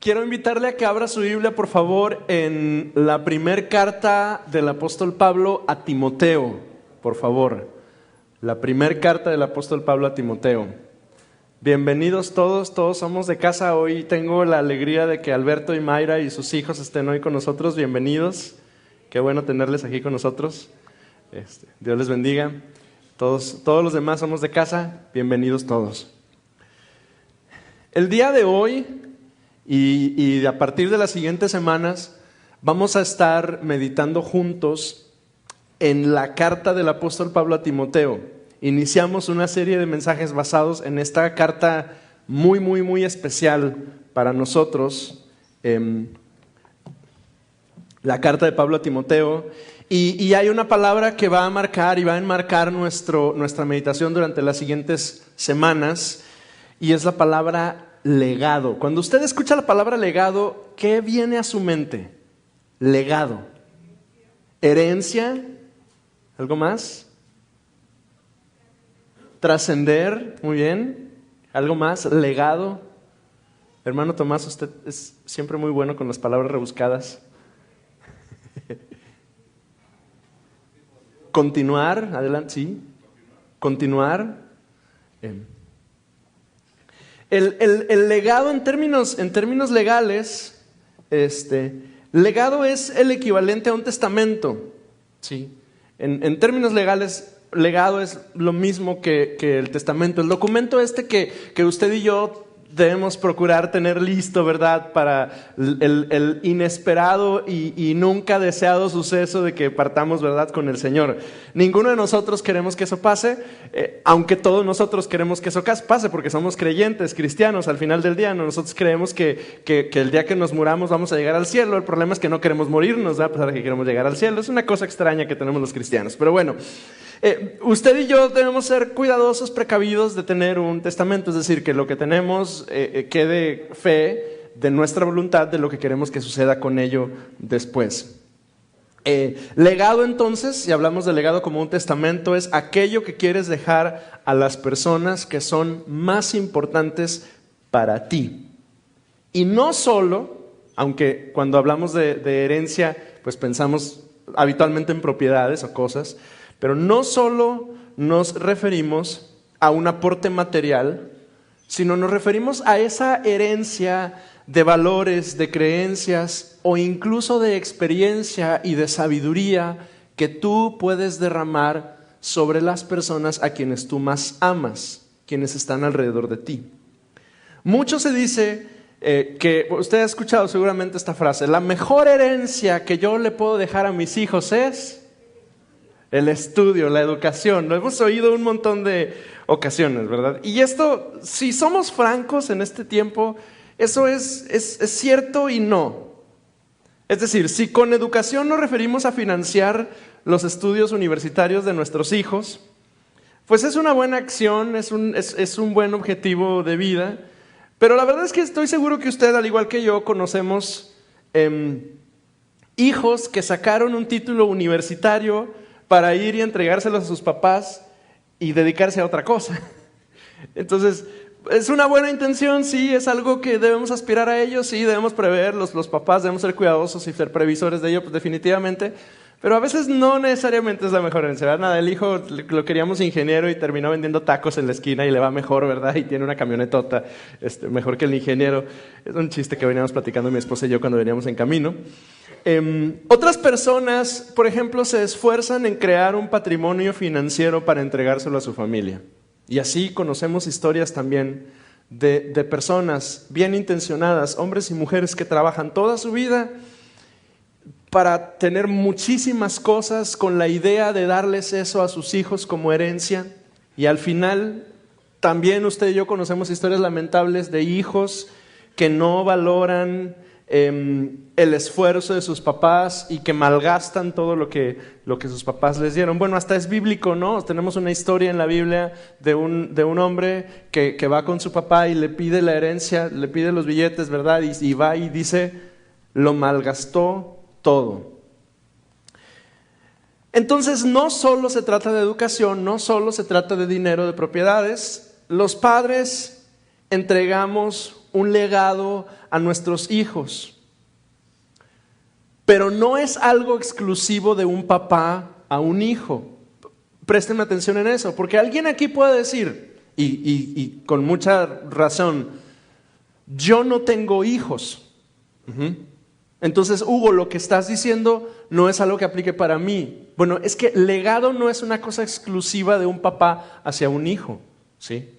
quiero invitarle a que abra su Biblia, por favor, en la primer carta del apóstol Pablo a Timoteo, por favor. La primer carta del apóstol Pablo a Timoteo. Bienvenidos todos somos de casa. Hoy tengo la alegría de que Alberto y Mayra y sus hijos estén hoy con nosotros. Bienvenidos. Qué bueno tenerles aquí con nosotros. Dios les bendiga. Todos los demás somos de casa. Bienvenidos todos. El día de hoy y a partir de las siguientes semanas vamos a estar meditando juntos en la carta del apóstol Pablo a Timoteo. Iniciamos una serie de mensajes basados en esta carta muy especial para nosotros, la carta de Pablo a Timoteo. Y hay una palabra que va a marcar y va a enmarcar nuestra meditación durante las siguientes semanas, y es la palabra legado. Cuando usted escucha la palabra legado, ¿qué viene a su mente? Legado. Herencia. ¿Algo más? Trascender. Muy bien. ¿Algo más? Legado. Hermano Tomás, usted es siempre muy bueno con las palabras rebuscadas. Continuar, adelante, sí. Continuar. El legado en términos legales, legado es el equivalente a un testamento, ¿sí? En términos legales, legado es lo mismo que el testamento. El documento que usted y yo debemos procurar tener listo, ¿verdad? Para el inesperado y nunca deseado suceso de que partamos, ¿verdad?, con el Señor. Ninguno de nosotros queremos que eso pase, aunque todos nosotros queremos que eso pase, porque somos creyentes, cristianos. Al final del día nosotros creemos que el día que nos muramos vamos a llegar al cielo. El problema es que no queremos morirnos, ¿verdad? A pesar de que queremos llegar al cielo. Es una cosa extraña que tenemos los cristianos, pero bueno. Usted y yo debemos ser cuidadosos, precavidos de tener un testamento, es decir, que lo que tenemos quede fe de nuestra voluntad de lo que queremos que suceda con ello después. Legado, entonces, si hablamos de legado como un testamento, es aquello que quieres dejar a las personas que son más importantes para ti. Y no solo, aunque cuando hablamos de herencia, pues pensamos habitualmente en propiedades o cosas, pero no solo nos referimos a un aporte material, sino nos referimos a esa herencia de valores, de creencias o incluso de experiencia y de sabiduría que tú puedes derramar sobre las personas a quienes tú más amas, quienes están alrededor de ti. Mucho se dice que usted ha escuchado seguramente esta frase: la mejor herencia que yo le puedo dejar a mis hijos es el estudio, la educación. Lo hemos oído un montón de ocasiones, ¿verdad? Y esto, si somos francos en este tiempo, eso es cierto y no. Es decir, si con educación nos referimos a financiar los estudios universitarios de nuestros hijos, pues es una buena acción, es un buen objetivo de vida. Pero la verdad es que estoy seguro que usted, al igual que yo, conocemos hijos que sacaron un título universitario para ir y entregárselos a sus papás y dedicarse a otra cosa. Entonces, es una buena intención, sí, es algo que debemos aspirar a ello, sí, debemos prever, los papás debemos ser cuidadosos y ser previsores de ello, pues definitivamente, pero a veces no necesariamente es la mejor herencia, ¿verdad? Nada, el hijo lo queríamos ingeniero y terminó vendiendo tacos en la esquina y le va mejor, ¿verdad? Y tiene una camionetota, mejor que el ingeniero. Es un chiste que veníamos platicando mi esposa y yo cuando veníamos en camino. Otras personas, por ejemplo, se esfuerzan en crear un patrimonio financiero para entregárselo a su familia. Y así conocemos historias también de personas bien intencionadas, hombres y mujeres que trabajan toda su vida para tener muchísimas cosas con la idea de darles eso a sus hijos como herencia. Y al final, también usted y yo conocemos historias lamentables de hijos que no valoran el esfuerzo de sus papás y que malgastan todo lo que sus papás les dieron. Bueno, hasta es bíblico, ¿no? Tenemos una historia en la Biblia de un hombre que va con su papá y le pide la herencia, le pide los billetes, ¿verdad? Y va y dice, lo malgastó todo. Entonces, no solo se trata de educación, no solo se trata de dinero, de propiedades. Los padres entregamos un legado a nuestros hijos. Pero no es algo exclusivo de un papá a un hijo. Préstenme atención en eso, porque alguien aquí puede decir, y con mucha razón, yo no tengo hijos. Entonces, Hugo, lo que estás diciendo no es algo que aplique para mí. Bueno, es que legado no es una cosa exclusiva de un papá hacia un hijo, ¿sí?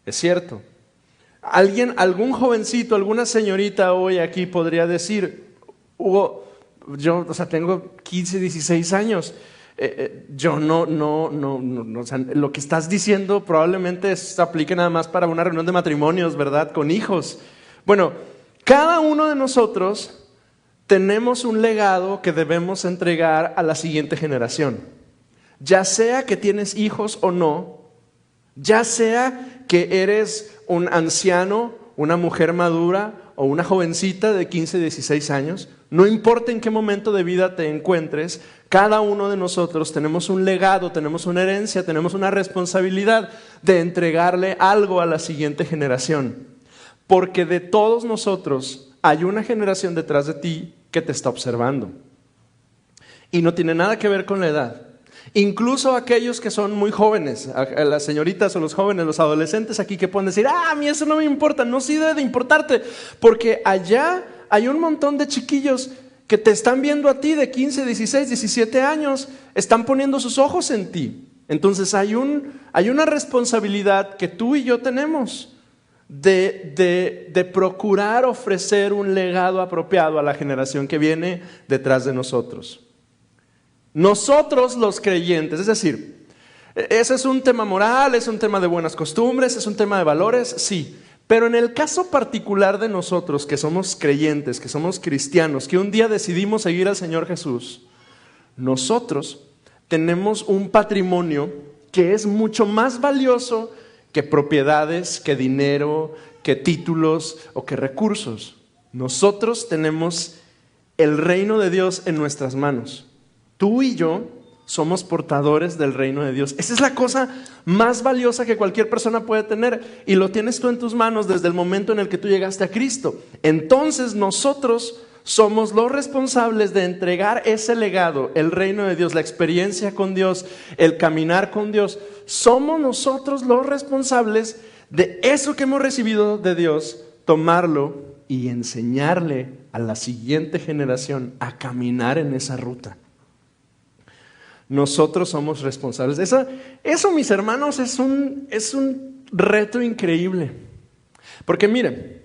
Es cierto. Algún jovencito, alguna señorita hoy aquí podría decir, Hugo, yo, tengo 15, 16 años. Yo no, o sea, lo que estás diciendo probablemente se aplique nada más para una reunión de matrimonios, ¿verdad? Con hijos. Bueno, cada uno de nosotros tenemos un legado que debemos entregar a la siguiente generación. Ya sea que tienes hijos o no, ya sea que eres un anciano, una mujer madura o una jovencita de 15, 16 años, no importa en qué momento de vida te encuentres, cada uno de nosotros tenemos un legado, tenemos una herencia, tenemos una responsabilidad de entregarle algo a la siguiente generación. Porque de todos nosotros hay una generación detrás de ti que te está observando. Y no tiene nada que ver con la edad. Incluso aquellos que son muy jóvenes, a las señoritas o los jóvenes, los adolescentes aquí que pueden decir, a mí eso no me importa. No, sí debe de importarte, porque allá hay un montón de chiquillos que te están viendo a ti de 15, 16, 17 años, están poniendo sus ojos en ti. Entonces hay una responsabilidad que tú y yo tenemos de procurar ofrecer un legado apropiado a la generación que viene detrás de nosotros. Nosotros los creyentes, es decir, ese es un tema moral, es un tema de buenas costumbres, es un tema de valores, sí. Pero en el caso particular de nosotros que somos creyentes, que somos cristianos, que un día decidimos seguir al Señor Jesús, nosotros tenemos un patrimonio que es mucho más valioso que propiedades, que dinero, que títulos o que recursos. Nosotros tenemos el reino de Dios en nuestras manos. Tú y yo somos portadores del reino de Dios. Esa es la cosa más valiosa que cualquier persona puede tener, y lo tienes tú en tus manos desde el momento en el que tú llegaste a Cristo. Entonces nosotros somos los responsables de entregar ese legado, el reino de Dios, la experiencia con Dios, el caminar con Dios. Somos nosotros los responsables de eso que hemos recibido de Dios, tomarlo y enseñarle a la siguiente generación a caminar en esa ruta. Nosotros somos responsables. Eso, mis hermanos, es un reto increíble. Porque miren,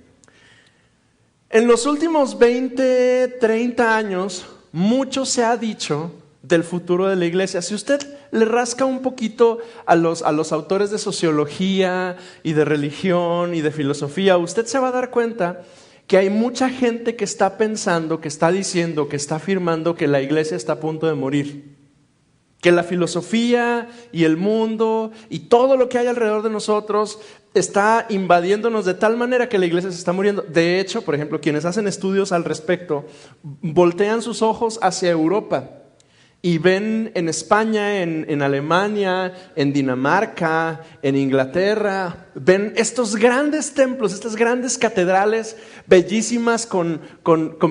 en los últimos 20, 30 años, mucho se ha dicho del futuro de la iglesia. Si usted le rasca un poquito a los autores de sociología y de religión y de filosofía, usted se va a dar cuenta que hay mucha gente que está pensando, que está diciendo, que está afirmando que la iglesia está a punto de morir. Que la filosofía y el mundo y todo lo que hay alrededor de nosotros está invadiéndonos de tal manera que la iglesia se está muriendo. De hecho, por ejemplo, quienes hacen estudios al respecto voltean sus ojos hacia Europa y ven en España, en Alemania, en Dinamarca, en Inglaterra, ven estos grandes templos, estas grandes catedrales bellísimas con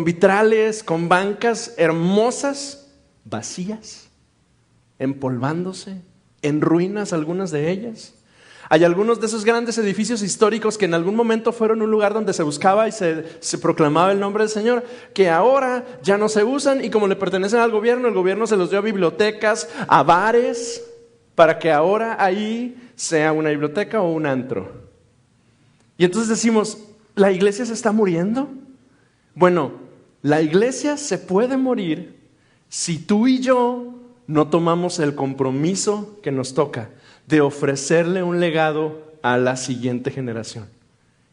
vitrales, con bancas hermosas, vacías, empolvándose, en ruinas algunas de ellas. Hay algunos de esos grandes edificios históricos que en algún momento fueron un lugar donde se buscaba y se proclamaba el nombre del Señor, que ahora ya no se usan, y como le pertenecen al gobierno, el gobierno se los dio a bibliotecas, a bares, para que ahora ahí sea una biblioteca o un antro. Y entonces decimos, ¿la iglesia se está muriendo? Bueno, la iglesia se puede morir si tú y yo no tomamos el compromiso que nos toca de ofrecerle un legado a la siguiente generación.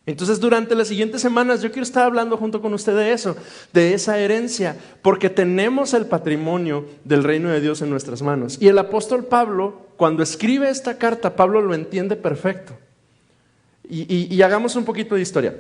Entonces, durante las siguientes semanas yo quiero estar hablando junto con usted de eso, de esa herencia, porque tenemos el patrimonio del reino de Dios en nuestras manos. Y el apóstol Pablo, cuando escribe esta carta, Pablo lo entiende perfecto. Y hagamos un poquito de historia.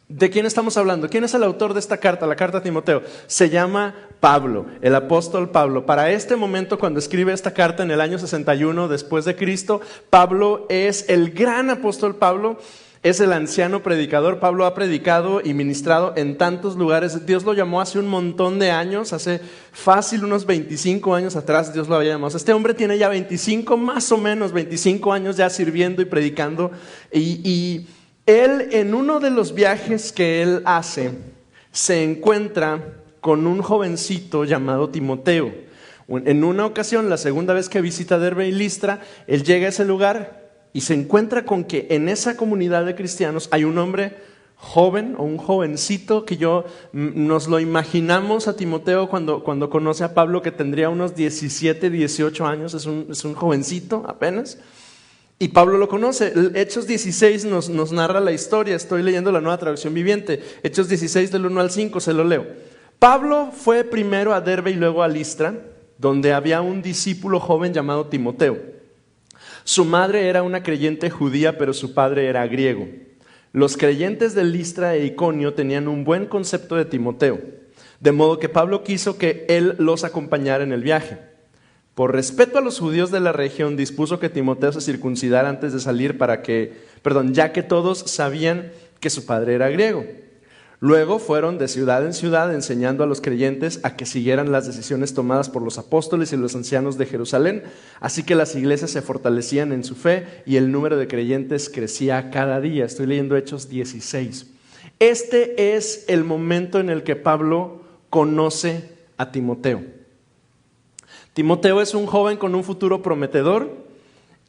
¿De quién estamos hablando? ¿Quién es el autor de esta carta, la carta a Timoteo? Se llama Pablo, el apóstol Pablo. Para este momento, cuando escribe esta carta en el año 61 después de Cristo, Pablo es el gran apóstol Pablo. Es el anciano predicador. Pablo ha predicado y ministrado en tantos lugares. Dios lo llamó hace un montón de años, hace fácil unos 25 años atrás Dios lo había llamado. Este hombre tiene ya 25, más o menos 25 años ya sirviendo y predicando. Y él, en uno de los viajes que él hace, se encuentra con un jovencito llamado Timoteo. En una ocasión, la segunda vez que visita Derbe y Listra, él llega a ese lugar y se encuentra con que en esa comunidad de cristianos hay un hombre joven o un jovencito que nos lo imaginamos a Timoteo cuando conoce a Pablo, que tendría unos 17, 18 años, es un jovencito apenas. Y Pablo lo conoce. Hechos 16 nos narra la historia. Estoy leyendo la Nueva Traducción Viviente. Hechos 16 del 1 al 5, se lo leo. Pablo fue primero a Derbe y luego a Listra, donde había un discípulo joven llamado Timoteo. Su madre era una creyente judía, pero su padre era griego. Los creyentes de Listra e Iconio tenían un buen concepto de Timoteo, de modo que Pablo quiso que él los acompañara en el viaje. Por respeto a los judíos de la región, dispuso que Timoteo se circuncidara antes de salir ya que todos sabían que su padre era griego. Luego fueron de ciudad en ciudad enseñando a los creyentes a que siguieran las decisiones tomadas por los apóstoles y los ancianos de Jerusalén. Así que las iglesias se fortalecían en su fe y el número de creyentes crecía cada día. Estoy leyendo Hechos 16. Este es el momento en el que Pablo conoce a Timoteo. Timoteo es un joven con un futuro prometedor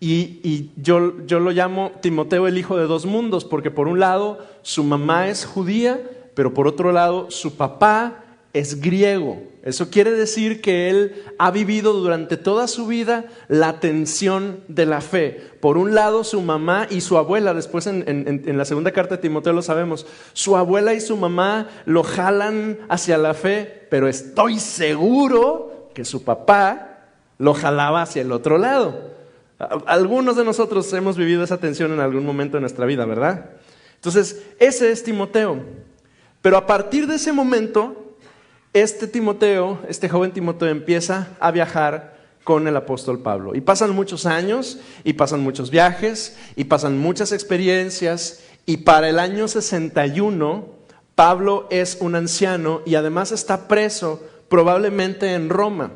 y yo lo llamo Timoteo el hijo de dos mundos, porque por un lado su mamá es judía, pero por otro lado su papá es griego. Eso quiere decir que él ha vivido durante toda su vida la tensión de la fe. Por un lado su mamá y su abuela, después en la segunda carta de Timoteo lo sabemos, su abuela y su mamá lo jalan hacia la fe, pero estoy seguro que su papá lo jalaba hacia el otro lado. Algunos de nosotros hemos vivido esa tensión en algún momento de nuestra vida, ¿verdad? Entonces, ese es Timoteo. Pero a partir de ese momento, este joven Timoteo empieza a viajar con el apóstol Pablo. Y pasan muchos años, y pasan muchos viajes, y pasan muchas experiencias, y para el año 61, Pablo es un anciano y además está preso, probablemente en Roma.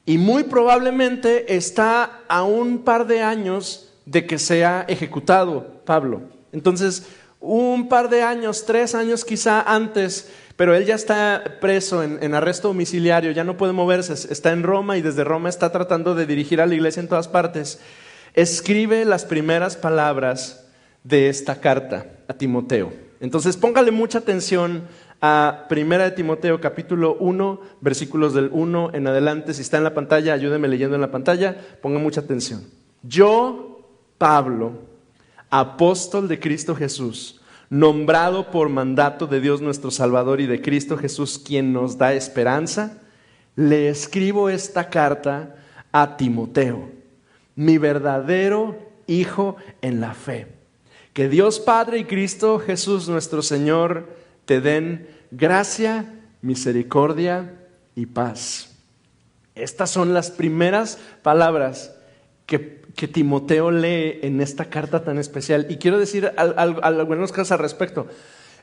Y muy probablemente está a un par de años de que sea ejecutado Pablo. Entonces, un par de años, 3 años quizá antes, pero él ya está preso en arresto domiciliario, ya no puede moverse, está en Roma y desde Roma está tratando de dirigir a la iglesia en todas partes. Escribe las primeras palabras de esta carta a Timoteo. Entonces, póngale mucha atención a 1 de Timoteo capítulo 1, versículos del 1 en adelante. Si está en la pantalla, ayúdeme leyendo en la pantalla, ponga mucha atención. Yo, Pablo, apóstol de Cristo Jesús, nombrado por mandato de Dios nuestro Salvador y de Cristo Jesús, quien nos da esperanza, le escribo esta carta a Timoteo, mi verdadero hijo en la fe. Que Dios Padre y Cristo Jesús nuestro Señor te den gracia, misericordia y paz. Estas son las primeras palabras que Timoteo lee en esta carta tan especial. Y quiero decir algunas cosas al respecto.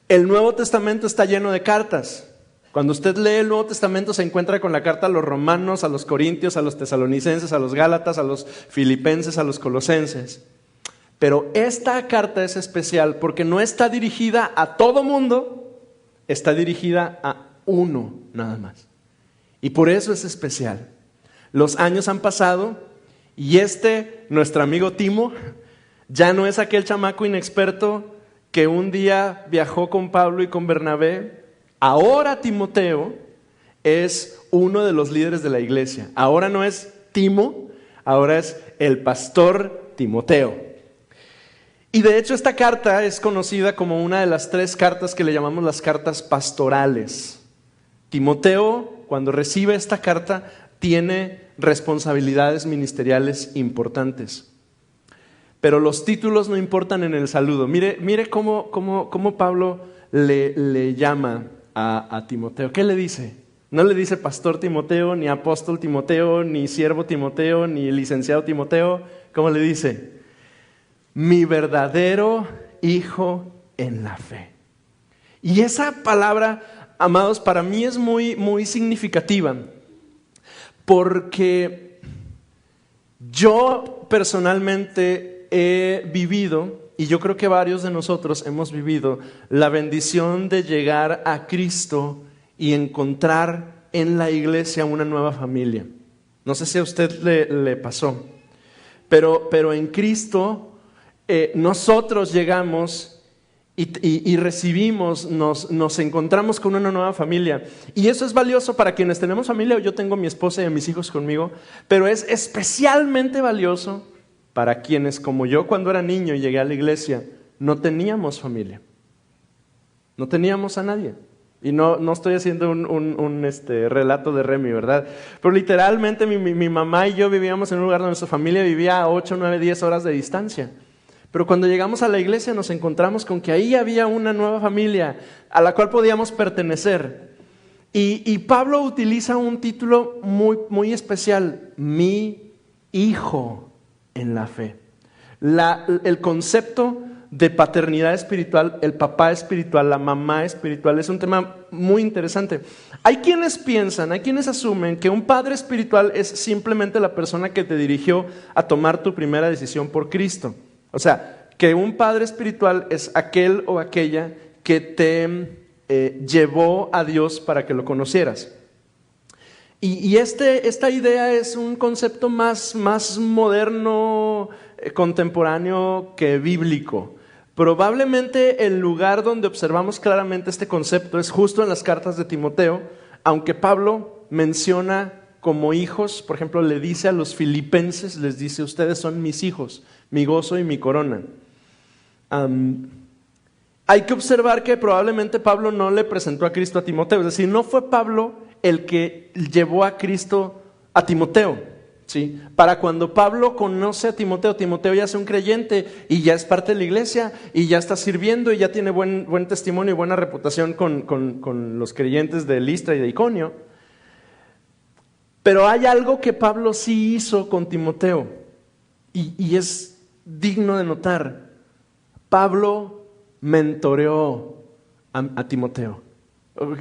El Nuevo Testamento está lleno de cartas. Cuando usted lee el Nuevo Testamento se encuentra con la carta a los romanos, a los corintios, a los tesalonicenses, a los gálatas, a los filipenses, a los colosenses. Pero esta carta es especial porque no está dirigida a todo mundo, está dirigida a uno nada más. Y por eso es especial. Los años han pasado y nuestro amigo Timo, ya no es aquel chamaco inexperto que un día viajó con Pablo y con Bernabé. Ahora Timoteo es uno de los líderes de la iglesia. Ahora no es Timo, ahora es el pastor Timoteo. Y de hecho esta carta es conocida como una de las 3 cartas que le llamamos las cartas pastorales. Timoteo, cuando recibe esta carta, tiene responsabilidades ministeriales importantes. Pero los títulos no importan en el saludo. Mire cómo Pablo le llama a Timoteo. ¿Qué le dice? No le dice pastor Timoteo, ni apóstol Timoteo, ni siervo Timoteo, ni licenciado Timoteo. ¿Cómo le dice? Mi verdadero hijo en la fe. Y esa palabra, amados, para mí es muy, muy significativa, porque yo personalmente he vivido, y yo creo que varios de nosotros hemos vivido, la bendición de llegar a Cristo y encontrar en la iglesia una nueva familia. No sé si a usted le pasó, pero en Cristo nosotros llegamos y recibimos, nos encontramos con una nueva familia. Y eso es valioso para quienes tenemos familia. Yo tengo a mi esposa y a mis hijos conmigo, pero es especialmente valioso para quienes, como yo cuando era niño y llegué a la iglesia, no teníamos familia, no teníamos a nadie. Y no estoy haciendo un relato de Remy, ¿verdad? Pero literalmente mi mamá y yo vivíamos en un lugar donde nuestra familia vivía a 8, 9, 10 horas de distancia. Pero cuando llegamos a la iglesia nos encontramos con que ahí había una nueva familia a la cual podíamos pertenecer. Y Pablo utiliza un título muy, muy especial: mi hijo en la fe. El concepto de paternidad espiritual, el papá espiritual, la mamá espiritual, es un tema muy interesante. Hay quienes piensan, hay quienes asumen que un padre espiritual es simplemente la persona que te dirigió a tomar tu primera decisión por Cristo. O sea, que un padre espiritual es aquel o aquella que te llevó a Dios para que lo conocieras. Y esta idea es un concepto más moderno, contemporáneo que bíblico. Probablemente el lugar donde observamos claramente este concepto es justo en las cartas de Timoteo, aunque Pablo menciona como hijos, por ejemplo, le dice a los filipenses, les dice: ustedes son mis hijos, mi gozo y mi corona. Hay que observar que probablemente Pablo no le presentó a Cristo a Timoteo, es decir, no fue Pablo el que llevó a Cristo a Timoteo. ¿Sí? Para cuando Pablo conoce a Timoteo, Timoteo ya es un creyente y ya es parte de la iglesia y ya está sirviendo y ya tiene buen testimonio y buena reputación con los creyentes de Listra y de Iconio. Pero hay algo que Pablo sí hizo con Timoteo y es digno de notar. Pablo mentoreó a Timoteo.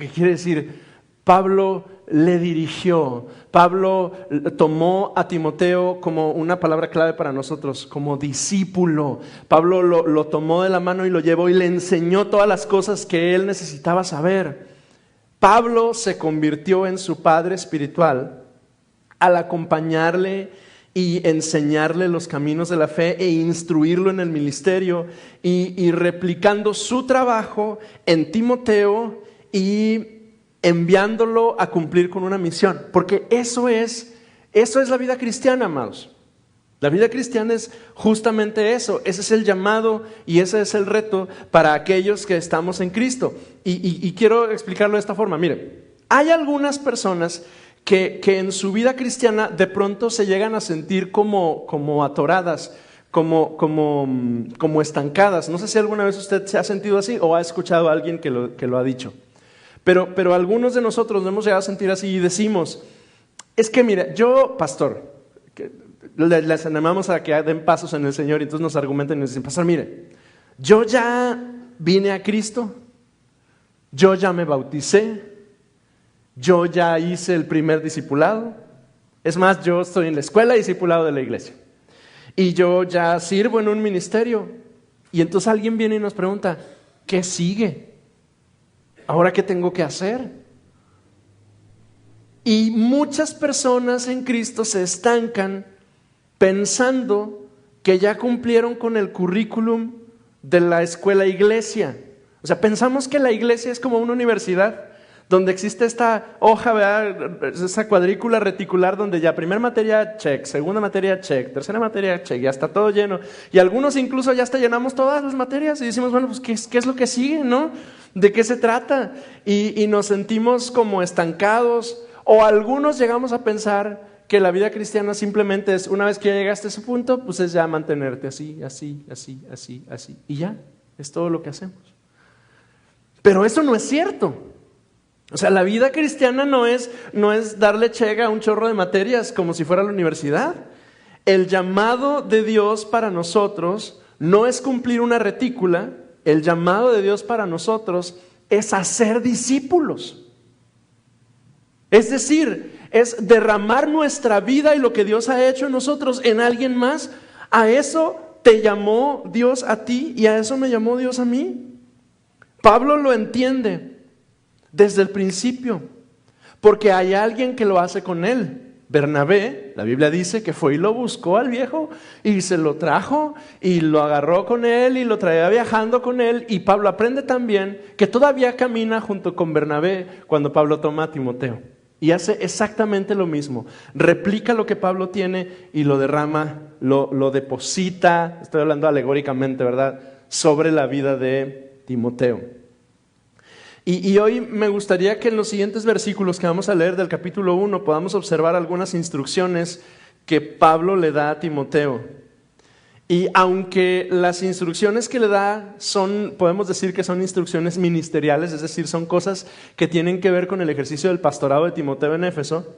¿Qué quiere decir? Pablo le dirigió, Pablo tomó a Timoteo como una palabra clave para nosotros, como discípulo. Pablo lo tomó de la mano y lo llevó y le enseñó todas las cosas que él necesitaba saber. Pablo se convirtió en su padre espiritual al acompañarle y enseñarle los caminos de la fe e instruirlo en el ministerio y replicando su trabajo en Timoteo y enviándolo a cumplir con una misión, porque eso es la vida cristiana, amados. La vida cristiana es justamente eso, ese es el llamado y ese es el reto para aquellos que estamos en Cristo. Y quiero explicarlo de esta forma. Mire, hay algunas personas que en su vida cristiana de pronto se llegan a sentir como atoradas, como estancadas. No sé si alguna vez usted se ha sentido así o ha escuchado a alguien que lo ha dicho. Pero algunos de nosotros nos hemos llegado a sentir así y decimos: es que mira, yo, pastor, les animamos a que den pasos en el Señor y entonces nos argumentan y nos dicen: pastor, mire, yo ya vine a Cristo, yo ya me bauticé, yo ya hice el primer discipulado, es más, yo estoy en la escuela de discipulado de la iglesia y yo ya sirvo en un ministerio. Y entonces alguien viene y nos pregunta: ¿qué sigue? ¿Ahora qué tengo que hacer? Y muchas personas en Cristo se estancan pensando que ya cumplieron con el currículum de la escuela iglesia. O sea, pensamos que la iglesia es como una universidad donde existe esta hoja, ¿verdad? Esa cuadrícula reticular donde ya primera materia check, segunda materia check, tercera materia check, ya está todo lleno. Y algunos incluso ya hasta llenamos todas las materias y decimos: bueno, pues ¿qué es lo que sigue, no? ¿De qué se trata? Y nos sentimos como estancados, o algunos llegamos a pensar que la vida cristiana simplemente es, una vez que ya llegaste a ese punto, pues es ya mantenerte así, y ya, es todo lo que hacemos. Pero eso no es cierto. O sea, la vida cristiana no es darle check a un chorro de materias como si fuera la universidad. El llamado de Dios para nosotros no es cumplir una retícula. El llamado de Dios para nosotros es hacer discípulos. Es decir, es derramar nuestra vida y lo que Dios ha hecho en nosotros en alguien más. A eso te llamó Dios a ti y a eso me llamó Dios a mí. Pablo lo entiende desde el principio, porque hay alguien que lo hace con él. Bernabé, la Biblia dice que fue y lo buscó al viejo y se lo trajo y lo agarró con él y lo traía viajando con él. Y Pablo aprende también que todavía camina junto con Bernabé cuando Pablo toma a Timoteo. Y hace exactamente lo mismo. Replica lo que Pablo tiene y lo derrama, lo deposita, estoy hablando alegóricamente, ¿verdad?, sobre la vida de Timoteo. Y hoy me gustaría que en los siguientes versículos que vamos a leer del capítulo 1 podamos observar algunas instrucciones que Pablo le da a Timoteo. Y aunque las instrucciones que le da podemos decir que son instrucciones ministeriales, es decir, son cosas que tienen que ver con el ejercicio del pastorado de Timoteo en Éfeso,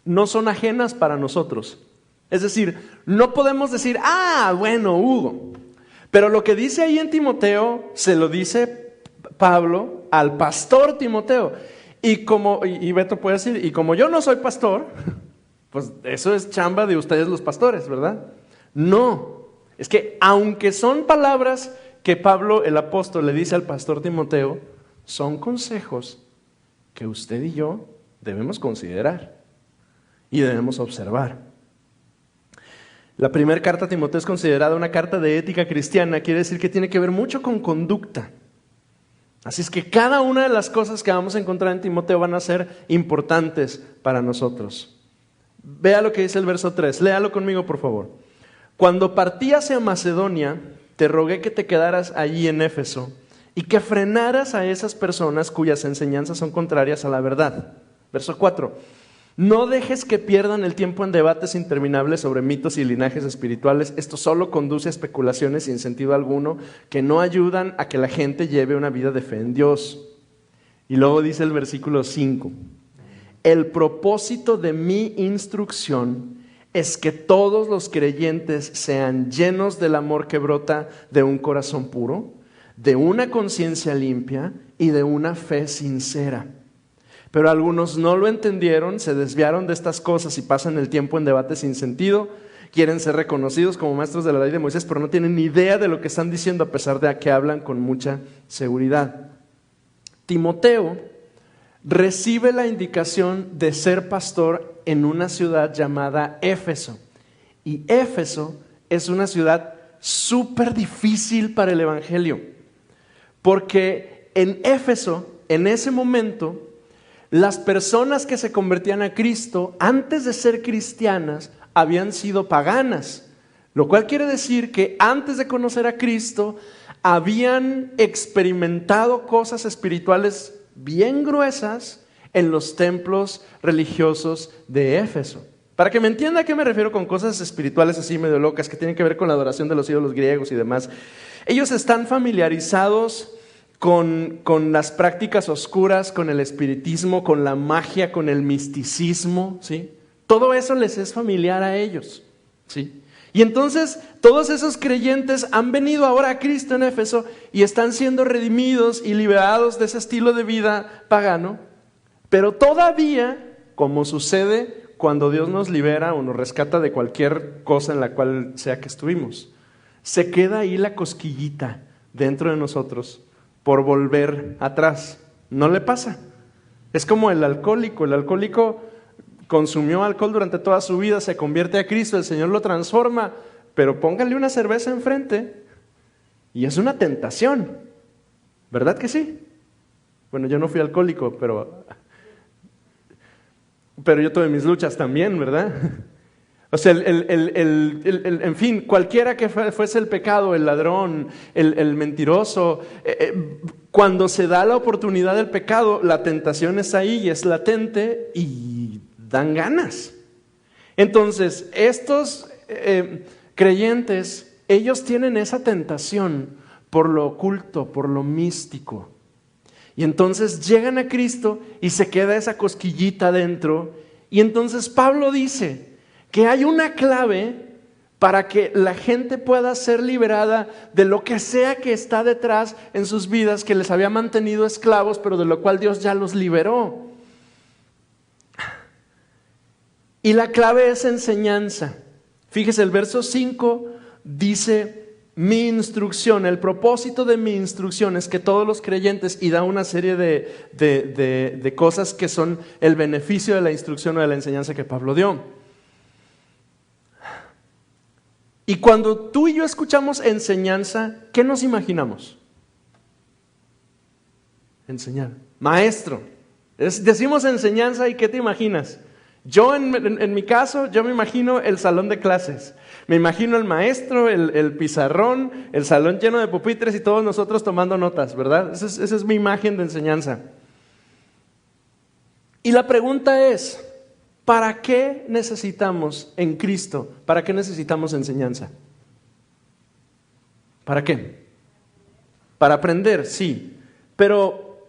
no son ajenas para nosotros. Es decir, no podemos decir, bueno, Hugo, pero lo que dice ahí en Timoteo se lo dice Pablo al pastor Timoteo. Y Beto puede decir, y como yo no soy pastor, pues eso es chamba de ustedes los pastores, ¿verdad? No, es que aunque son palabras que Pablo el apóstol le dice al pastor Timoteo, son consejos que usted y yo debemos considerar y debemos observar. La primera carta a Timoteo es considerada una carta de ética cristiana, quiere decir que tiene que ver mucho con conducta. Así es que cada una de las cosas que vamos a encontrar en Timoteo van a ser importantes para nosotros. Vea lo que dice el verso 3, léalo conmigo por favor. Cuando partí hacia Macedonia, te rogué que te quedaras allí en Éfeso y que frenaras a esas personas cuyas enseñanzas son contrarias a la verdad. Verso 4. No dejes que pierdan el tiempo en debates interminables sobre mitos y linajes espirituales. Esto solo conduce a especulaciones sin sentido alguno que no ayudan a que la gente lleve una vida de fe en Dios. Y luego dice el versículo 5. El propósito de mi instrucción es que todos los creyentes sean llenos del amor que brota de un corazón puro, de una conciencia limpia y de una fe sincera. Pero algunos no lo entendieron, se desviaron de estas cosas y pasan el tiempo en debates sin sentido. Quieren ser reconocidos como maestros de la ley de Moisés, pero no tienen ni idea de lo que están diciendo a pesar de que hablan con mucha seguridad. Timoteo recibe la indicación de ser pastor en una ciudad llamada Éfeso. Y Éfeso es una ciudad súper difícil para el evangelio. Porque en Éfeso, en ese momento, las personas que se convertían a Cristo antes de ser cristianas habían sido paganas, lo cual quiere decir que antes de conocer a Cristo habían experimentado cosas espirituales bien gruesas en los templos religiosos de Éfeso. Para que me entienda a qué me refiero con cosas espirituales así medio locas que tienen que ver con la adoración de los ídolos griegos y demás, ellos están familiarizados con las prácticas oscuras, con el espiritismo, con la magia, con el misticismo, ¿sí? Todo eso les es familiar a ellos, ¿sí? Y entonces todos esos creyentes han venido ahora a Cristo en Éfeso y están siendo redimidos y liberados de ese estilo de vida pagano, pero todavía, como sucede cuando Dios nos libera o nos rescata de cualquier cosa en la cual sea que estuvimos, se queda ahí la cosquillita dentro de nosotros por volver atrás. No le pasa. Es como el alcohólico. El alcohólico consumió alcohol durante toda su vida, se convierte a Cristo, el Señor lo transforma, pero póngale una cerveza enfrente y es una tentación. ¿Verdad que sí? Bueno, yo no fui alcohólico, pero yo tuve mis luchas también, ¿verdad? O sea, en fin, cualquiera que fuese el pecado, el ladrón, el mentiroso, cuando se da la oportunidad del pecado, la tentación es ahí y es latente y dan ganas. Entonces, estos creyentes, ellos tienen esa tentación por lo oculto, por lo místico. Y entonces llegan a Cristo y se queda esa cosquillita dentro. Y entonces Pablo dice que hay una clave para que la gente pueda ser liberada de lo que sea que está detrás en sus vidas, que les había mantenido esclavos, pero de lo cual Dios ya los liberó. Y la clave es enseñanza. Fíjese, el verso 5 dice: mi instrucción, el propósito de mi instrucción es que todos los creyentes, y da una serie de cosas que son el beneficio de la instrucción o de la enseñanza que Pablo dio. Y cuando tú y yo escuchamos enseñanza, ¿qué nos imaginamos? Enseñar. Maestro. Decimos enseñanza, ¿y qué te imaginas? Yo en mi caso, yo me imagino el salón de clases. Me imagino el maestro, el pizarrón, el salón lleno de pupitres y todos nosotros tomando notas, ¿verdad? Esa es mi imagen de enseñanza. Y la pregunta es: ¿para qué necesitamos en Cristo? ¿Para qué necesitamos enseñanza? ¿Para qué? Para aprender, sí. Pero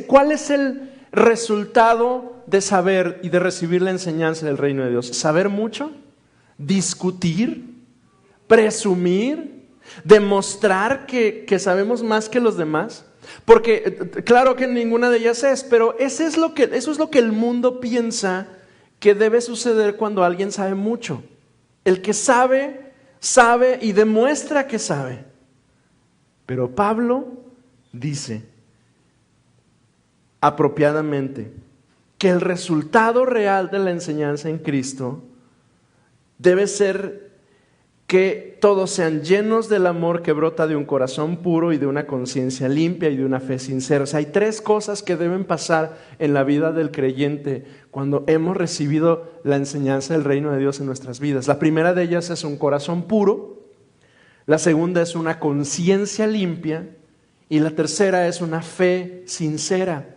¿cuál es el resultado de saber y de recibir la enseñanza del reino de Dios? ¿Saber mucho? ¿Discutir? ¿Presumir? ¿Demostrar que sabemos más que los demás? Porque claro que ninguna de ellas es, pero eso es lo que el mundo piensa que debe suceder cuando alguien sabe mucho. El que sabe y demuestra que sabe. Pero Pablo dice apropiadamente que el resultado real de la enseñanza en Cristo debe ser que todos sean llenos del amor que brota de un corazón puro y de una conciencia limpia y de una fe sincera. O sea, hay 3 cosas que deben pasar en la vida del creyente cuando hemos recibido la enseñanza del reino de Dios en nuestras vidas. La primera de ellas es un corazón puro, la segunda es una conciencia limpia y la tercera es una fe sincera.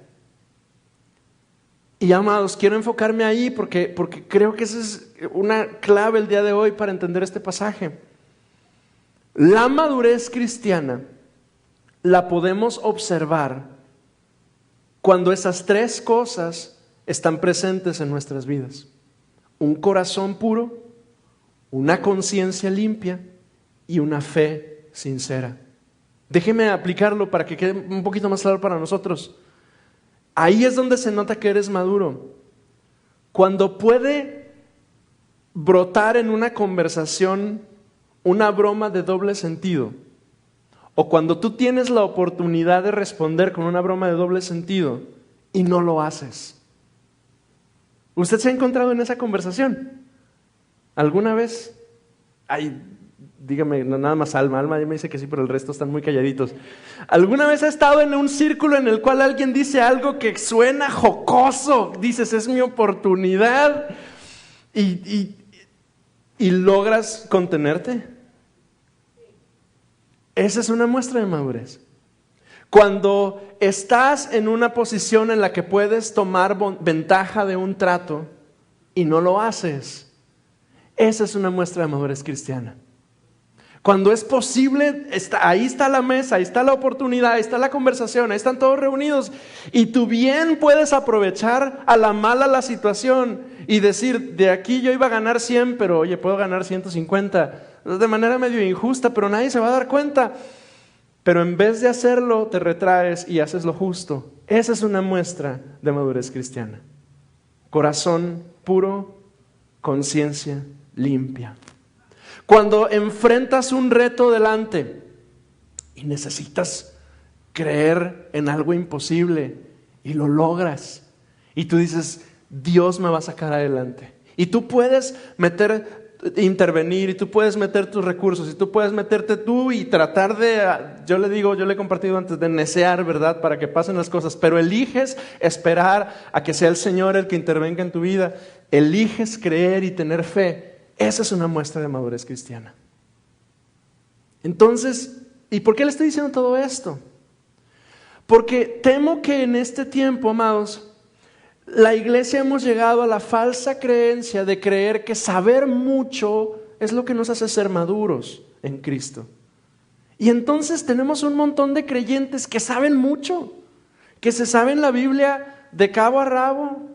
Y amados, quiero enfocarme ahí porque creo que esa es una clave el día de hoy para entender este pasaje. La madurez cristiana la podemos observar cuando esas 3 cosas están presentes en nuestras vidas: un corazón puro, una conciencia limpia y una fe sincera. Déjeme aplicarlo para que quede un poquito más claro para nosotros. Ahí es donde se nota que eres maduro. Cuando puede brotar en una conversación una broma de doble sentido, o cuando tú tienes la oportunidad de responder con una broma de doble sentido y no lo haces. ¿Usted se ha encontrado en esa conversación? ¿Alguna vez? Ay, dígame, no, nada más Alma ya me dice que sí, pero el resto están muy calladitos. ¿Alguna vez ha estado en un círculo en el cual alguien dice algo que suena jocoso? Dices, es mi oportunidad, y logras contenerte. Esa es una muestra de madurez. Cuando estás en una posición en la que puedes tomar ventaja de un trato y no lo haces, esa es una muestra de madurez cristiana. Cuando es posible, ahí está la mesa, ahí está la oportunidad, ahí está la conversación, ahí están todos reunidos y tú bien puedes aprovechar a la mala la situación y decir, de aquí yo iba a ganar 100, pero oye, puedo ganar 150, de manera medio injusta, pero nadie se va a dar cuenta. Pero en vez de hacerlo, te retraes y haces lo justo. Esa es una muestra de madurez cristiana. Corazón puro, conciencia limpia. Cuando enfrentas un reto delante y necesitas creer en algo imposible y lo logras y tú dices, Dios me va a sacar adelante. Y tú puedes intervenir y tú puedes meter tus recursos y tú puedes meterte tú y tratar de, yo le he compartido antes, de necear, ¿verdad? Para que pasen las cosas, pero eliges esperar a que sea el Señor el que intervenga en tu vida. Eliges creer y tener fe. Esa es una muestra de madurez cristiana. Entonces, ¿y por qué le estoy diciendo todo esto? Porque temo que en este tiempo, amados, la iglesia hemos llegado a la falsa creencia de creer que saber mucho es lo que nos hace ser maduros en Cristo. Y entonces tenemos un montón de creyentes que saben mucho, que se saben la Biblia de cabo a rabo,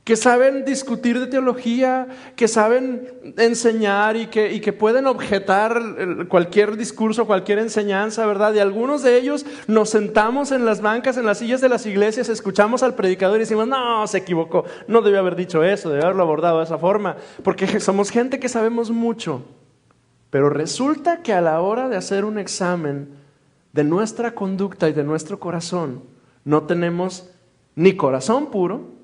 que saben discutir de teología, que saben enseñar y que pueden objetar cualquier discurso, cualquier enseñanza, ¿verdad? Y algunos de ellos nos sentamos en las bancas, en las sillas de las iglesias, escuchamos al predicador y decimos, no, se equivocó, no debió haber dicho eso, debió haberlo abordado de esa forma, porque somos gente que sabemos mucho. Pero resulta que a la hora de hacer un examen de nuestra conducta y de nuestro corazón, no tenemos ni corazón puro,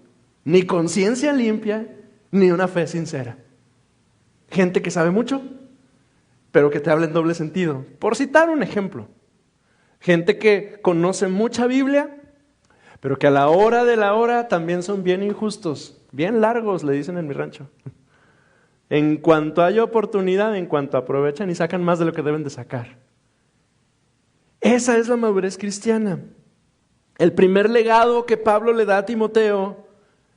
ni conciencia limpia, ni una fe sincera. Gente que sabe mucho, pero que te habla en doble sentido. Por citar un ejemplo. Gente que conoce mucha Biblia, pero que a la hora de la hora también son bien injustos, bien largos, le dicen en mi rancho. En cuanto hay oportunidad, en cuanto aprovechan y sacan más de lo que deben de sacar. Esa es la madurez cristiana. El primer legado que Pablo le da a Timoteo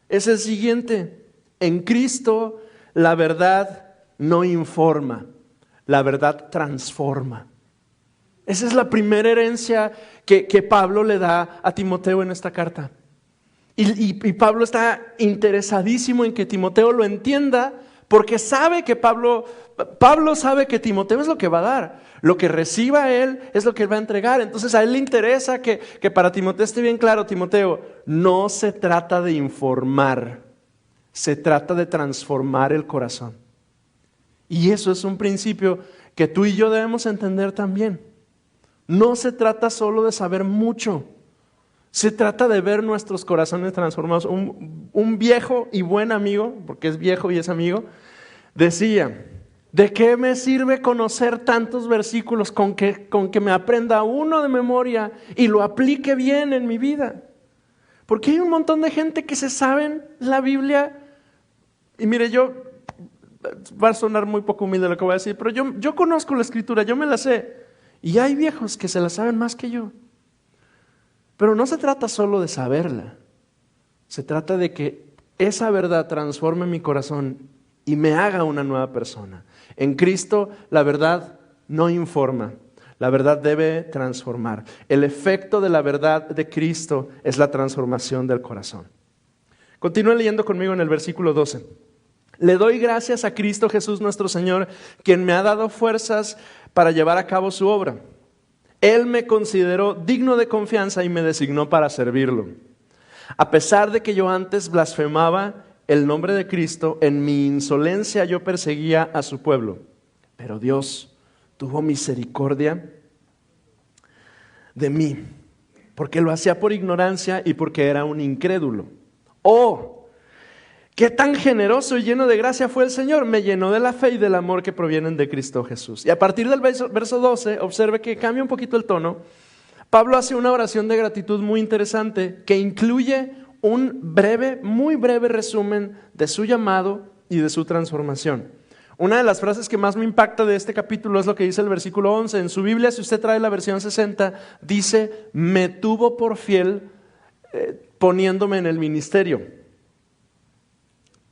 es el siguiente: en Cristo la verdad no informa, la verdad transforma. Esa es la primera herencia que Pablo le da a Timoteo en esta carta. Y Pablo está interesadísimo en que Timoteo lo entienda, porque sabe que Pablo sabe que Timoteo es lo que va a dar. Lo que reciba él es lo que él va a entregar. Entonces a él le interesa que para Timoteo esté bien claro: Timoteo, no se trata de informar, se trata de transformar el corazón. Y eso es un principio que tú y yo debemos entender también. No se trata solo de saber mucho, se trata de ver nuestros corazones transformados. Un viejo y buen amigo, porque es viejo y es amigo, decía: ¿de qué me sirve conocer tantos versículos con que me aprenda uno de memoria y lo aplique bien en mi vida? Porque hay un montón de gente que se saben la Biblia. Y mire, va a sonar muy poco humilde lo que voy a decir, pero yo conozco la Escritura, yo me la sé. Y hay viejos que se la saben más que yo. Pero no se trata solo de saberla. Se trata de que esa verdad transforme mi corazón y me haga una nueva persona. En Cristo la verdad no informa, la verdad debe transformar. El efecto de la verdad de Cristo es la transformación del corazón. Continúe leyendo conmigo en el versículo 12. Le doy gracias a Cristo Jesús nuestro Señor, quien me ha dado fuerzas para llevar a cabo su obra. Él me consideró digno de confianza y me designó para servirlo. A pesar de que yo antes blasfemaba el nombre de Cristo, en mi insolencia yo perseguía a su pueblo. Pero Dios tuvo misericordia de mí, porque lo hacía por ignorancia y porque era un incrédulo. ¡Oh! ¡Qué tan generoso y lleno de gracia fue el Señor! Me llenó de la fe y del amor que provienen de Cristo Jesús. Y a partir del verso 12, observe que cambia un poquito el tono. Pablo hace una oración de gratitud muy interesante que incluye un muy breve resumen de su llamado y de su transformación. Una de las frases que más me impacta de este capítulo es lo que dice el versículo 11. En su Biblia, si usted trae la versión 60, dice: me tuvo por fiel poniéndome en el ministerio.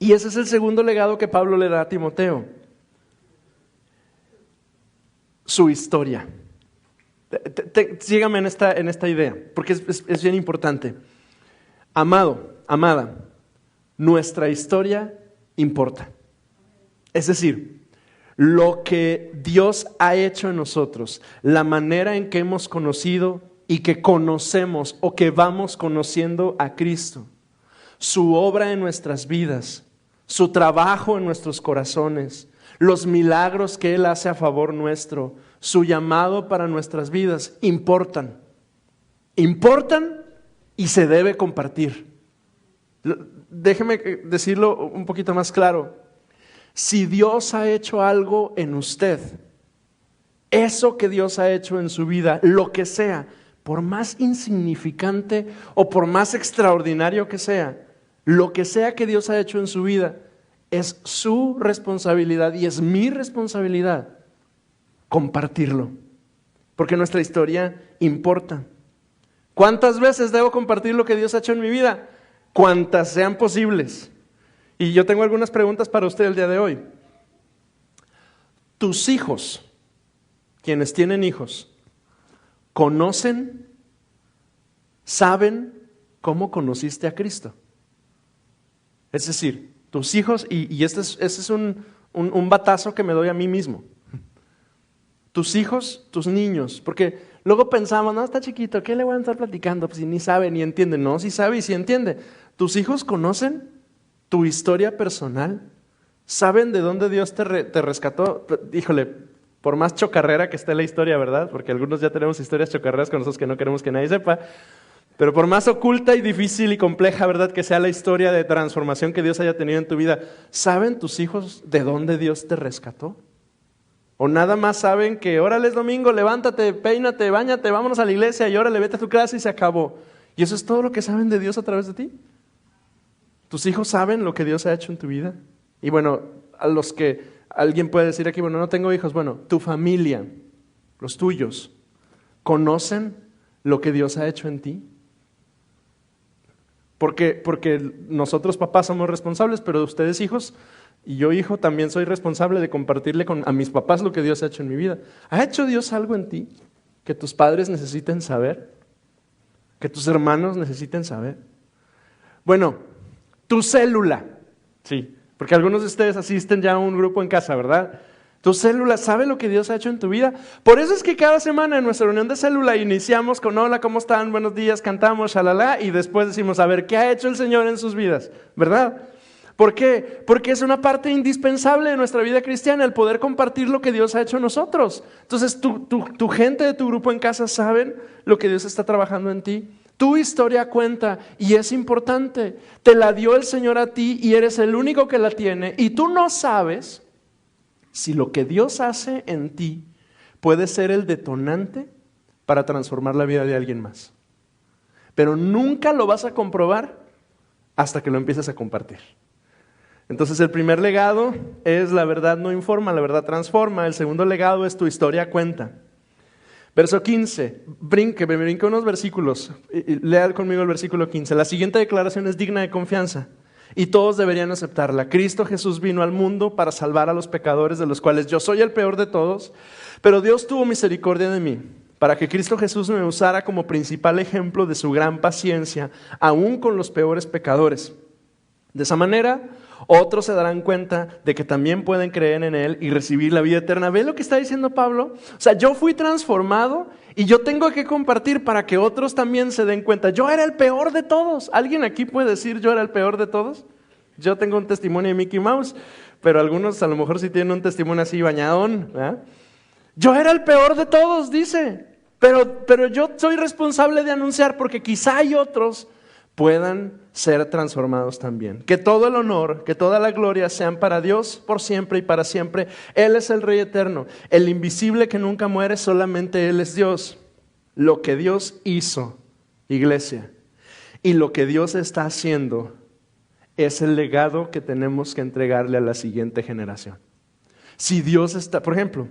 Y ese es el segundo legado que Pablo le da a Timoteo. Su historia. Sígame en esta idea, porque es bien importante. Amado, amada, nuestra historia importa. Es decir, lo que Dios ha hecho en nosotros, la manera en que hemos conocido y que conocemos o que vamos conociendo a Cristo, su obra en nuestras vidas, su trabajo en nuestros corazones, los milagros que Él hace a favor nuestro, su llamado para nuestras vidas, importan. Importan y se debe compartir. Déjeme decirlo un poquito más claro. Si Dios ha hecho algo en usted, eso que Dios ha hecho en su vida, lo que sea, por más insignificante o por más extraordinario que sea, lo que sea que Dios ha hecho en su vida, es su responsabilidad y es mi responsabilidad compartirlo. Porque nuestra historia importa. ¿Cuántas veces debo compartir lo que Dios ha hecho en mi vida? Cuantas sean posibles. Y yo tengo algunas preguntas para usted el día de hoy. Tus hijos, quienes tienen hijos, ¿conocen, saben cómo conociste a Cristo? Es decir, tus hijos, y este es un batazo que me doy a mí mismo. Tus hijos, tus niños, porque luego pensamos, no, está chiquito, ¿qué le voy a estar platicando? Pues si ni sabe ni entiende. No, si sabe y si entiende. Tus hijos conocen tu historia personal, saben de dónde Dios te rescató. Híjole, por más chocarrera que esté la historia, ¿verdad? Porque algunos ya tenemos historias chocarreras con nosotros que no queremos que nadie sepa. Pero por más oculta y difícil y compleja, ¿verdad?, que sea la historia de transformación que Dios haya tenido en tu vida, ¿saben tus hijos de dónde Dios te rescató? ¿O nada más saben que órale es domingo, levántate, peínate, báñate, vámonos a la iglesia y órale, vete a tu clase y se acabó? ¿Y eso es todo lo que saben de Dios a través de ti? ¿Tus hijos saben lo que Dios ha hecho en tu vida? Y bueno, a los que alguien puede decir aquí, bueno, no tengo hijos, bueno, tu familia, los tuyos, ¿conocen lo que Dios ha hecho en ti? Porque nosotros papás somos responsables, pero ustedes hijos, y yo hijo también soy responsable de compartirle a mis papás lo que Dios ha hecho en mi vida. ¿Ha hecho Dios algo en ti que tus padres necesiten saber? ¿Que tus hermanos necesiten saber? Bueno, tu célula, sí, porque algunos de ustedes asisten ya a un grupo en casa, ¿verdad? Tu célula sabe lo que Dios ha hecho en tu vida. Por eso es que cada semana en nuestra reunión de célula iniciamos con hola, ¿cómo están? Buenos días, cantamos, shalala, y después decimos, a ver, ¿qué ha hecho el Señor en sus vidas? ¿Verdad? ¿Por qué? Porque es una parte indispensable de nuestra vida cristiana, el poder compartir lo que Dios ha hecho en nosotros. Entonces, tu gente de tu grupo en casa saben lo que Dios está trabajando en ti. Tu historia cuenta y es importante. Te la dio el Señor a ti y eres el único que la tiene. Y tú no sabes si lo que Dios hace en ti puede ser el detonante para transformar la vida de alguien más. Pero nunca lo vas a comprobar hasta que lo empieces a compartir. Entonces el primer legado es la verdad no informa, la verdad transforma. El segundo legado es tu historia cuenta. Verso 15, me brinque unos versículos, lea conmigo el versículo 15. La siguiente declaración es digna de confianza y todos deberían aceptarla. Cristo Jesús vino al mundo para salvar a los pecadores, de los cuales yo soy el peor de todos, pero Dios tuvo misericordia de mí, para que Cristo Jesús me usara como principal ejemplo de su gran paciencia, aún con los peores pecadores. De esa manera, otros se darán cuenta de que también pueden creer en Él y recibir la vida eterna. ¿Ve lo que está diciendo Pablo? O sea, yo fui transformado y yo tengo que compartir para que otros también se den cuenta. Yo era el peor de todos. ¿Alguien aquí puede decir yo era el peor de todos? Yo tengo un testimonio de Mickey Mouse, pero algunos a lo mejor sí tienen un testimonio así bañadón, ¿verdad? Yo era el peor de todos, dice. Pero yo soy responsable de anunciar porque quizá hay otros puedan ser transformados también. Que todo el honor, que toda la gloria sean para Dios por siempre y para siempre. Él es el Rey eterno, el invisible que nunca muere, solamente Él es Dios. Lo que Dios hizo, iglesia, y lo que Dios está haciendo es el legado que tenemos que entregarle a la siguiente generación. Si Dios está, por ejemplo,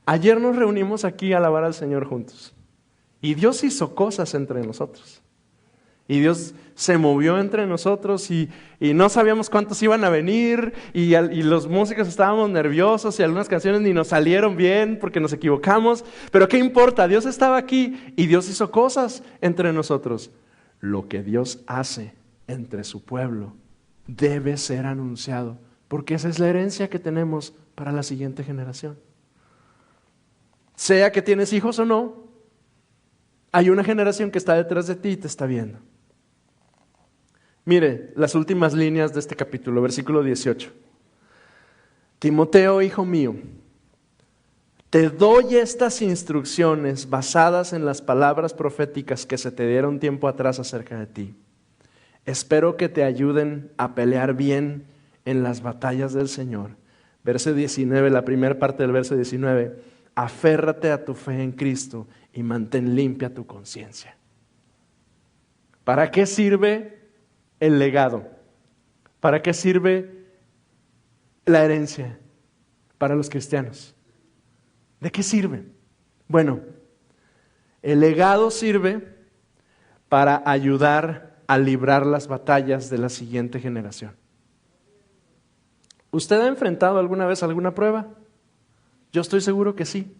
ayer nos reunimos aquí a alabar al Señor juntos y Dios hizo cosas entre nosotros. Y Dios se movió entre nosotros y no sabíamos cuántos iban a venir y los músicos estábamos nerviosos y algunas canciones ni nos salieron bien porque nos equivocamos. Pero ¿qué importa? Dios estaba aquí y Dios hizo cosas entre nosotros. Lo que Dios hace entre su pueblo debe ser anunciado porque esa es la herencia que tenemos para la siguiente generación. Sea que tienes hijos o no, hay una generación que está detrás de ti y te está viendo. Mire las últimas líneas de este capítulo, versículo 18. Timoteo, hijo mío, te doy estas instrucciones basadas en las palabras proféticas que se te dieron tiempo atrás acerca de ti. Espero que te ayuden a pelear bien en las batallas del Señor. Verso 19, la primera parte del verso 19. Aférrate a tu fe en Cristo y mantén limpia tu conciencia. ¿Para qué sirve el legado? ¿Para qué sirve la herencia para los cristianos? ¿De qué sirve? Bueno, el legado sirve para ayudar a librar las batallas de la siguiente generación. ¿Usted ha enfrentado alguna vez alguna prueba? Yo estoy seguro que sí.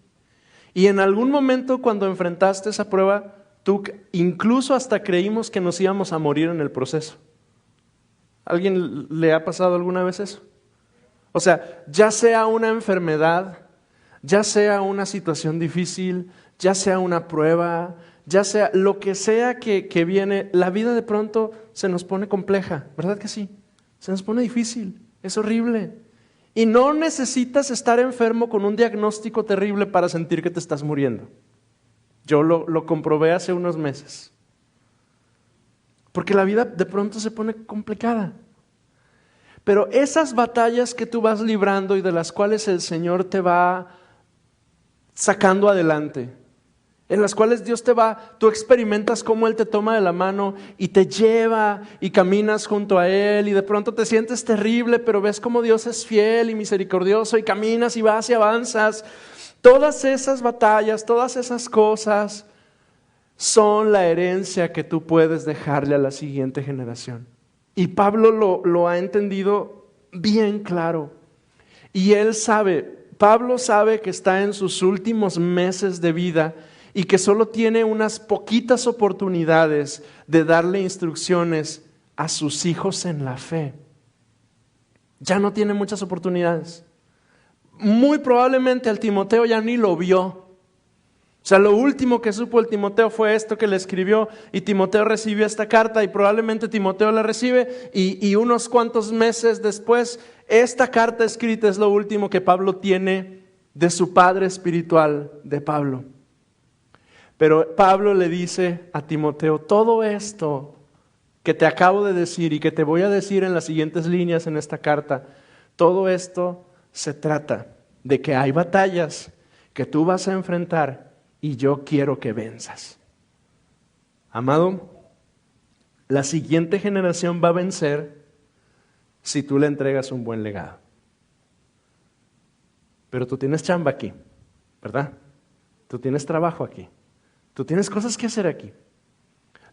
Y en algún momento cuando enfrentaste esa prueba, tú incluso hasta creímos que nos íbamos a morir en el proceso. ¿Alguien le ha pasado alguna vez eso? O sea, ya sea una enfermedad, ya sea una situación difícil, ya sea una prueba, ya sea lo que sea que viene, la vida de pronto se nos pone compleja, ¿verdad que sí? Se nos pone difícil, es horrible. Y no necesitas estar enfermo con un diagnóstico terrible para sentir que te estás muriendo. Yo lo comprobé hace unos meses. Porque la vida de pronto se pone complicada. Pero esas batallas que tú vas librando y de las cuales el Señor te va sacando adelante, en las cuales tú experimentas cómo Él te toma de la mano y te lleva y caminas junto a Él y de pronto te sientes terrible, pero ves cómo Dios es fiel y misericordioso y caminas y vas y avanzas. Todas esas batallas, todas esas cosas son la herencia que tú puedes dejarle a la siguiente generación. Y Pablo lo ha entendido bien claro. Y Pablo sabe que está en sus últimos meses de vida y que solo tiene unas poquitas oportunidades de darle instrucciones a sus hijos en la fe. Ya no tiene muchas oportunidades. Muy probablemente al Timoteo ya ni lo vio. O sea, lo último que supo el Timoteo fue esto que le escribió y Timoteo recibió esta carta y probablemente Timoteo la recibe y unos cuantos meses después esta carta escrita es lo último que Pablo tiene de su padre espiritual, de Pablo. Pero Pablo le dice a Timoteo, todo esto que te acabo de decir y que te voy a decir en las siguientes líneas en esta carta, todo esto se trata de que hay batallas que tú vas a enfrentar y yo quiero que venzas. Amado, la siguiente generación va a vencer si tú le entregas un buen legado. Pero tú tienes chamba aquí, ¿verdad? Tú tienes trabajo aquí. Tú tienes cosas que hacer aquí.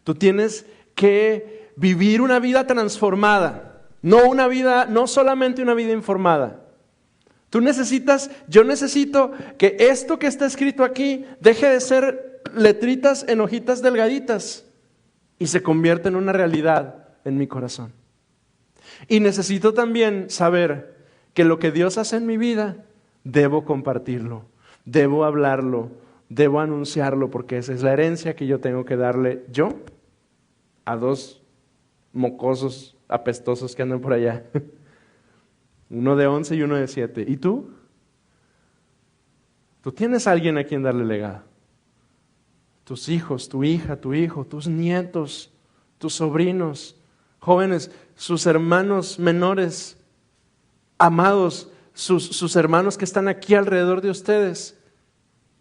Tú tienes que vivir una vida transformada, no solamente una vida informada. Yo necesito que esto que está escrito aquí deje de ser letritas en hojitas delgaditas y se convierta en una realidad en mi corazón. Y necesito también saber que lo que Dios hace en mi vida, debo compartirlo, debo hablarlo, debo anunciarlo, porque esa es la herencia que yo tengo que darle yo a dos mocosos apestosos que andan por allá. Uno de 11 y uno de 7. ¿Y tú? Tú tienes a alguien a quien darle legado. Tus hijos, tu hija, tu hijo, tus nietos, tus sobrinos, jóvenes, sus hermanos menores, amados, sus hermanos que están aquí alrededor de ustedes.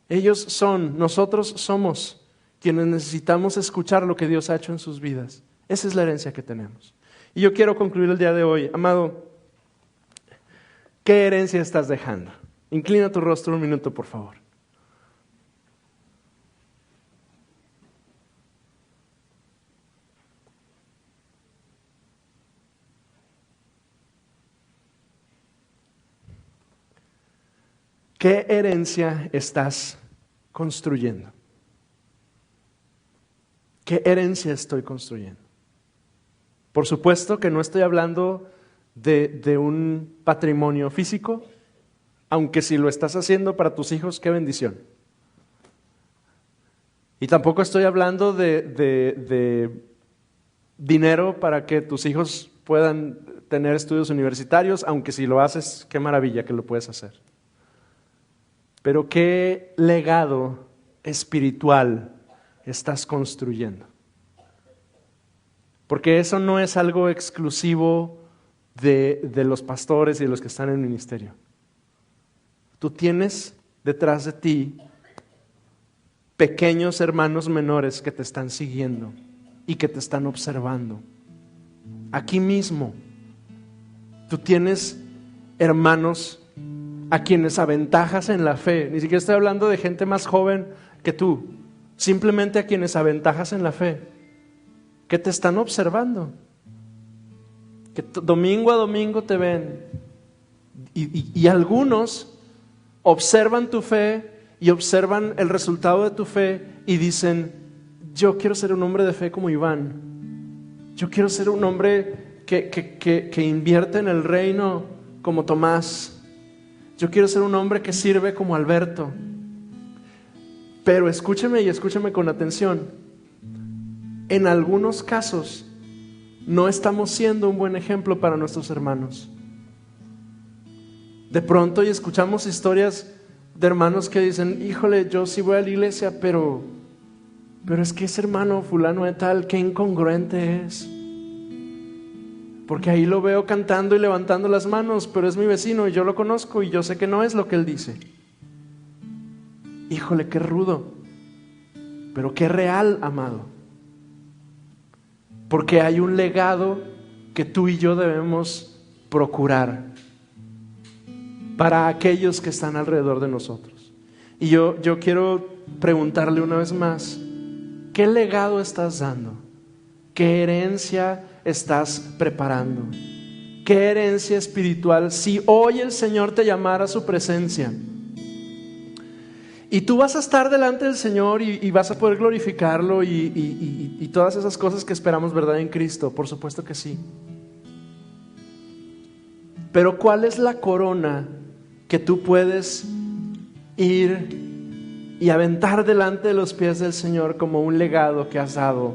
Nosotros somos quienes necesitamos escuchar lo que Dios ha hecho en sus vidas. Esa es la herencia que tenemos. Y yo quiero concluir el día de hoy. Amado, ¿qué herencia estás dejando? Inclina tu rostro un minuto, por favor. ¿Qué herencia estás construyendo? ¿Qué herencia estoy construyendo? Por supuesto que no estoy hablando de un patrimonio físico, aunque si lo estás haciendo para tus hijos, qué bendición. Y tampoco estoy hablando de dinero para que tus hijos puedan tener estudios universitarios, aunque si lo haces, qué maravilla que lo puedes hacer. Pero ¿qué legado espiritual estás construyendo? Porque eso no es algo exclusivo de los pastores y de los que están en el ministerio. Tú tienes detrás de ti pequeños hermanos menores que te están siguiendo y que te están observando. Aquí mismo, tú tienes hermanos a quienes aventajas en la fe. Ni siquiera estoy hablando de gente más joven que tú, simplemente a quienes aventajas en la fe, que te están observando, que domingo a domingo te ven y algunos observan tu fe y observan el resultado de tu fe y dicen, yo quiero ser un hombre de fe como Iván, yo quiero ser un hombre que invierte en el reino como Tomás. Yo quiero ser un hombre que sirve como Alberto. Pero escúcheme y escúcheme con atención. En algunos casos no estamos siendo un buen ejemplo para nuestros hermanos. De pronto y escuchamos historias de hermanos que dicen, híjole, yo sí voy a la iglesia, pero es que ese hermano fulano de tal, qué incongruente es. Porque ahí lo veo cantando y levantando las manos, pero es mi vecino y yo lo conozco y yo sé que no es lo que él dice. Híjole, qué rudo, pero qué real, amado. Porque hay un legado que tú y yo debemos procurar para aquellos que están alrededor de nosotros. Y yo quiero preguntarle una vez más, ¿qué legado estás dando? ¿Qué herencia estás preparando? ¿Qué herencia espiritual? Si hoy el Señor te llamara a su presencia y tú vas a estar delante del Señor y vas a poder glorificarlo y todas esas cosas que esperamos, ¿verdad? En Cristo, por supuesto que sí. Pero ¿cuál es la corona que tú puedes ir y aventar delante de los pies del Señor como un legado que has dado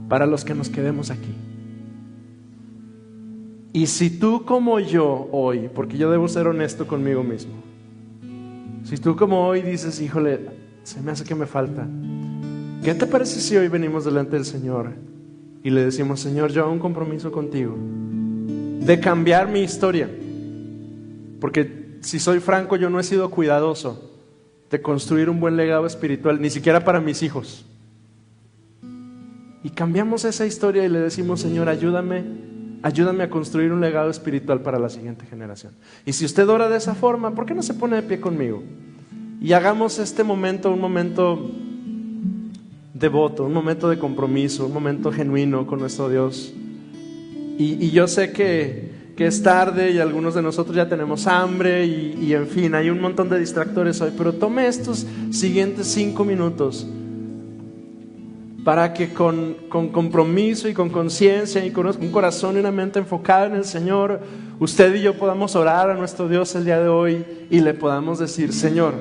para los que nos quedemos aquí? Y si tú como yo hoy, porque yo debo ser honesto conmigo mismo, si tú como hoy dices, híjole, se me hace que me falta, ¿qué te parece si hoy venimos delante del Señor y le decimos, Señor, yo hago un compromiso contigo de cambiar mi historia? Porque si soy franco, yo no he sido cuidadoso de construir un buen legado espiritual, ni siquiera para mis hijos. Y cambiamos esa historia y le decimos, Señor, ayúdame a construir un legado espiritual para la siguiente generación. Y si usted ora de esa forma, ¿por qué no se pone de pie conmigo? Y hagamos este momento un momento devoto, un momento de compromiso, un momento genuino con nuestro Dios. Y yo sé que es tarde y algunos de nosotros ya tenemos hambre y en fin, hay un montón de distractores hoy, pero tome estos siguientes 5 minutos para que con compromiso y con conciencia y con un corazón y una mente enfocada en el Señor, usted y yo podamos orar a nuestro Dios el día de hoy y le podamos decir, Señor,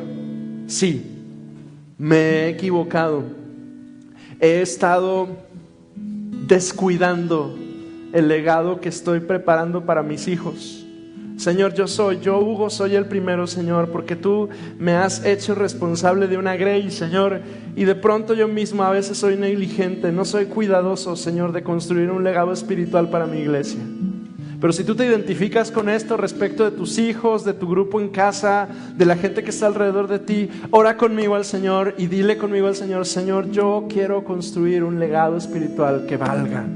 sí, me he equivocado, he estado descuidando el legado que estoy preparando para mis hijos. Señor, yo Hugo, soy el primero, Señor, porque tú me has hecho responsable de una grey, Señor, y de pronto yo mismo a veces soy negligente, no soy cuidadoso, Señor, de construir un legado espiritual para mi iglesia. Pero si tú te identificas con esto respecto de tus hijos, de tu grupo en casa, de la gente que está alrededor de ti, ora conmigo al Señor y dile conmigo al Señor, Señor, yo quiero construir un legado espiritual que valga.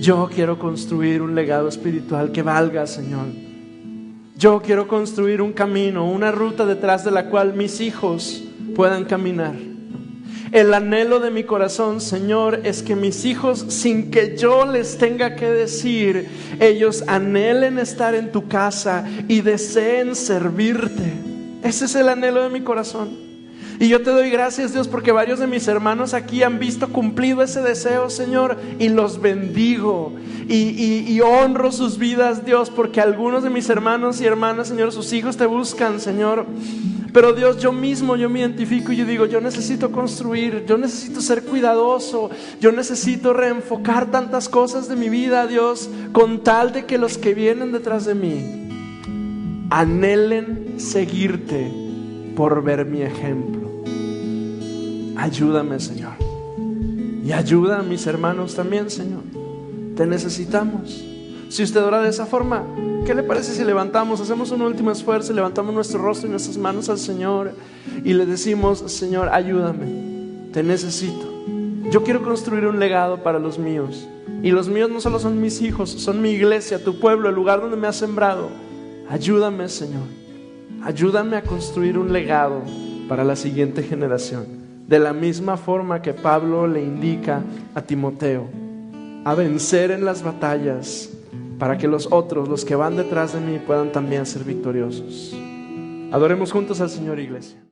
Yo quiero construir un legado espiritual que valga, Señor. Yo quiero construir un camino, una ruta detrás de la cual mis hijos puedan caminar. El anhelo de mi corazón, Señor, es que mis hijos, sin que yo les tenga que decir, ellos anhelen estar en tu casa y deseen servirte. Ese es el anhelo de mi corazón. Y yo te doy gracias, Dios, porque varios de mis hermanos aquí han visto cumplido ese deseo, Señor, y los bendigo y honro sus vidas, Dios, porque algunos de mis hermanos y hermanas, Señor, sus hijos te buscan, Señor. Pero Dios, yo me identifico y yo digo, yo necesito construir, yo necesito ser cuidadoso, yo necesito reenfocar tantas cosas de mi vida, Dios, con tal de que los que vienen detrás de mí anhelen seguirte por ver mi ejemplo. Ayúdame, Señor, y ayuda a mis hermanos también, Señor. Te necesitamos. Si usted ora de esa forma, ¿qué le parece si hacemos un último esfuerzo, levantamos nuestro rostro y nuestras manos al Señor y le decimos, Señor, ayúdame, te necesito. Yo quiero construir un legado para los míos, y los míos no solo son mis hijos, son mi iglesia, tu pueblo, el lugar donde me has sembrado. Ayúdame, Señor, ayúdame a construir un legado para la siguiente generación. De la misma forma que Pablo le indica a Timoteo, a vencer en las batallas, para que los otros, los que van detrás de mí, puedan también ser victoriosos. Adoremos juntos al Señor, iglesia.